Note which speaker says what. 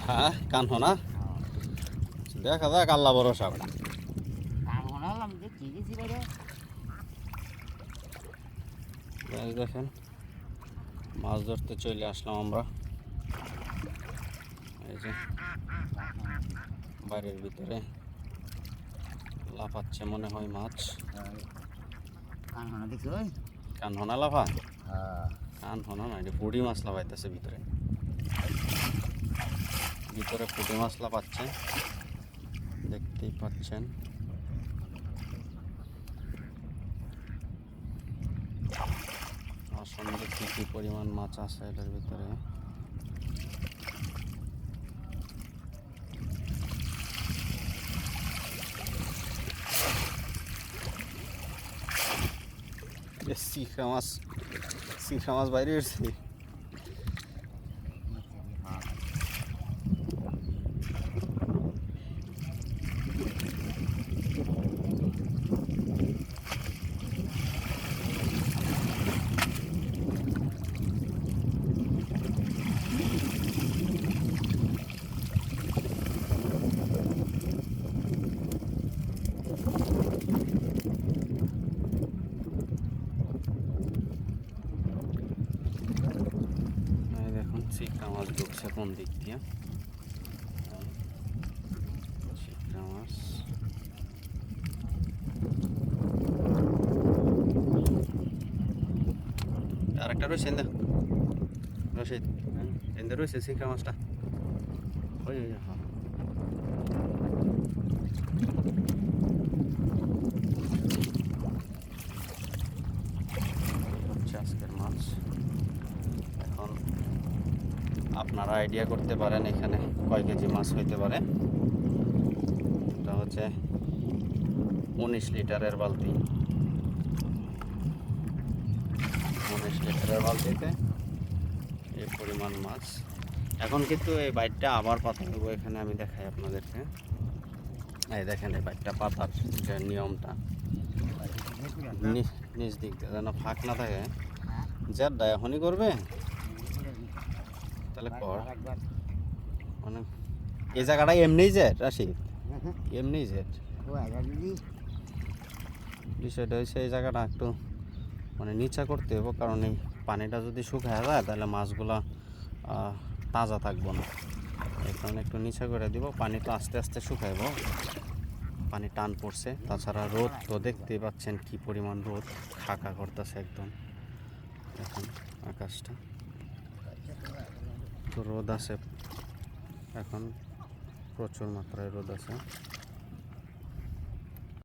Speaker 1: হ্যাঁ কানহনা দেখা যাক আল্লাহ ভরসা। দেখেন মাছ ধরতে চলে আসলাম আমরা। এই যে বাড়ির ভিতরে লাফাচ্ছে মনে হয় মাছ। কানহনা লাফা? কানহনা না, এটা পুঁটি মাছ লাফাইতেছে ভিতরে। ভিতরে পুঁটি মাছ লাফাচ্ছে, দেখতেই পাচ্ছেন। আসলে কি কি পরিমাণ মাছ আছে এটার ভিতরে। শিখা মাছ বাইরে উঠছে। দেখুন শিখা মাছ ঢুকছে কোন দিক দিয়ে। শিখা মাছ আরেকটা রয়েছে এন্দা রশিদ, এন্দা রয়েছে শিখা মাছটা। ওই হ্যাঁ হচ্ছে আজকের মাছ। এখন আপনারা আইডিয়া করতে পারেন এখানে কয় কেজি মাছ হইতে পারে। এটা হচ্ছে 19 লিটারের বালতি। 19 লিটারের বালতিতে এই পরিমাণ মাছ। এখন কিন্তু এই বাইটটা আবার পাতা দেবো এখানে, আমি দেখাই আপনাদেরকে। এই দেখেন এই বাইটটা পাতার যে নিয়মটা, নিচ দিক দিয়ে যেন ফাঁক না থাকে। যার দায় এখনই করবে তাহলে কর। মানে এই জায়গাটা এমনিই জেট রাশিদ, এমনিই জেট। বিষয়টা হচ্ছে এই জায়গাটা একটু মানে নিচা করতে হবে, কারণ এই পানিটা যদি শুকায় যায় তাহলে মাছগুলা তাজা থাকবো না। এই কারণে একটু নিচা করে দিব। পানি তো আস্তে আস্তে শুকাইব, পানি টান পড়ছে। তাছাড়া রোদ তো দেখতেই পাচ্ছেন কি পরিমাণ রোদ, খাকা করতেছে একদম। দেখুন আকাশটা তো রোদ আছে, এখন প্রচুর মাত্রায় রোদ আছে।